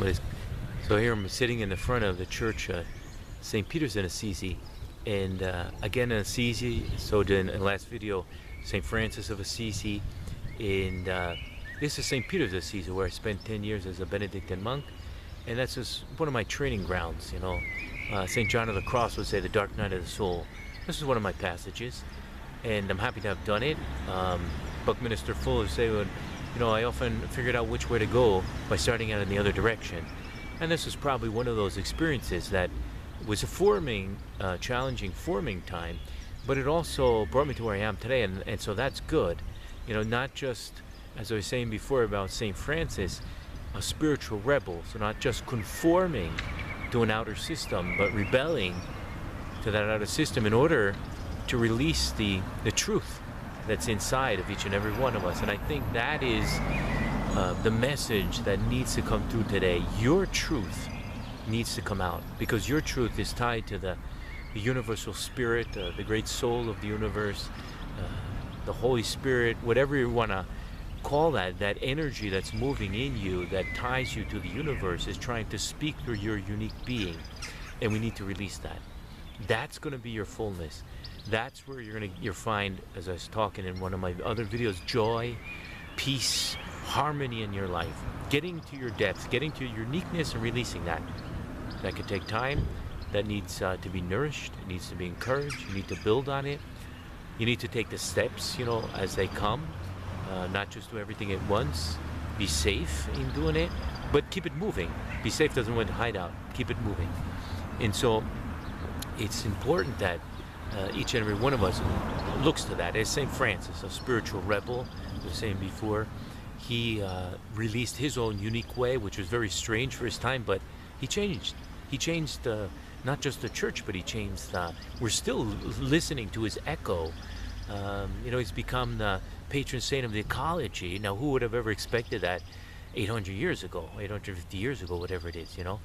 this. So here I'm sitting in the front of the church, St. Peter's in Assisi, and again in Assisi, so in the last video, St. Francis of Assisi, and this is St. Peter's of Assisi, where I spent 10 years as a Benedictine monk, and that's just one of my training grounds, you know. St. John of the Cross would say the dark night of the soul. This is one of my passages, and I'm happy to have done it. Buckminster Fuller would say, well, you know, I often figured out which way to go by starting out in the other direction. And this was probably one of those experiences that was a challenging forming time, but it also brought me to where I am today, and so that's good. You know, not just, as I was saying before about St. Francis, a spiritual rebel, so not just conforming to an outer system, but rebelling to that outer system in order to release the truth that's inside of each and every one of us. And I think that is the message that needs to come through today. Your truth needs to come out, because your truth is tied to the universal spirit, the great soul of the universe, the Holy Spirit, whatever you want to call that energy that's moving in you, that ties you to the universe, is trying to speak through your unique being, and we need to release that. That's going to be your fullness. That's where you'll find, as I was talking in one of my other videos, joy, peace, harmony in your life. Getting to your depths, getting to your uniqueness and releasing that. That could take time. That needs to be nourished. It needs to be encouraged. You need to build on it. You need to take the steps, you know, as they come. Not just do everything at once. Be safe in doing it, but keep it moving. Be safe doesn't mean to hide out. Keep it moving. And so it's important that each and every one of us looks to that. As St. Francis, a spiritual rebel, as I was saying before, he released his own unique way, which was very strange for his time, but he changed. He changed not just the church, but he changed, we're still listening to his echo. You know, he's become the patron saint of the ecology. Now, who would have ever expected that 800 years ago, 850 years ago, whatever it is, you know?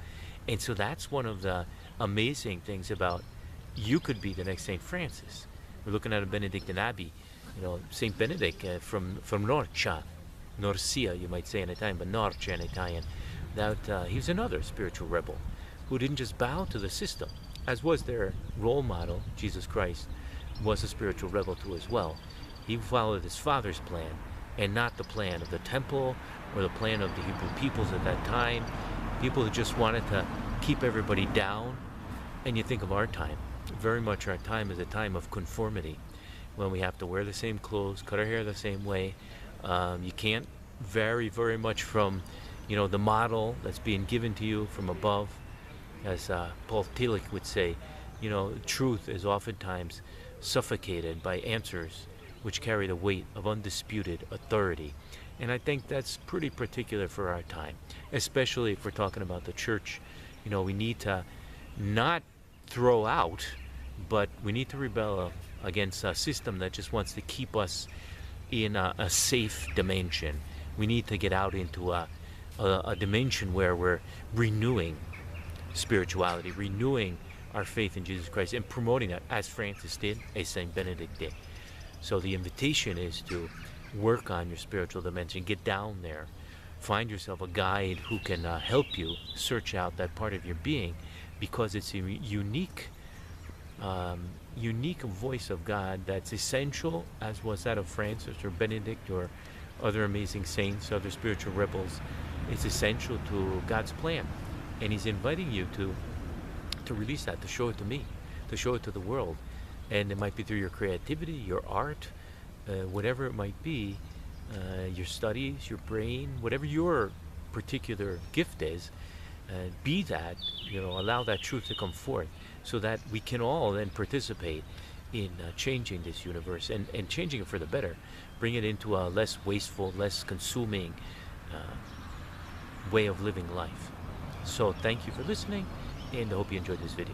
And so that's one of the amazing things about you could be the next St. Francis. We're looking at a Benedictine abbey, you know, St. Benedict from Norcia, Norcia, you might say in Italian, but Norcia in Italian. That he was another spiritual rebel who didn't just bow to the system, as was their role model, Jesus Christ, was a spiritual rebel too as well. He followed his father's plan, and not the plan of the temple or the plan of the Hebrew peoples at that time, people who just wanted to keep everybody down. And you think of our time, very much our time is a time of conformity, when we have to wear the same clothes, cut our hair the same way. You can't vary very much from, you know, the model that's being given to you from above. As Paul Tillich would say, you know, truth is oftentimes suffocated by answers which carry the weight of undisputed authority. And I think that's pretty particular for our time, especially if we're talking about the church. You know, we need to not throw out, but we need to rebel against a system that just wants to keep us in a safe dimension. We need to get out into a dimension where we're renewing spirituality, renewing our faith in Jesus Christ, and promoting that, as Francis did, as St. Benedict did. So the invitation is to work on your spiritual dimension, get down there, find yourself a guide who can help you search out that part of your being, because it's a unique voice of God that's essential, as was that of Francis or Benedict or other amazing saints, other spiritual rebels. It's essential to God's plan, and he's inviting you to release that, to show it to me, to show it to the world. And it might be through your creativity, your art, whatever it might be, your studies, your brain, whatever your particular gift is. Be that, you know, allow that truth to come forth, so that we can all then participate in changing this universe, and changing it for the better, bring it into a less wasteful, less consuming way of living life. So thank you for listening, and I hope you enjoyed this video.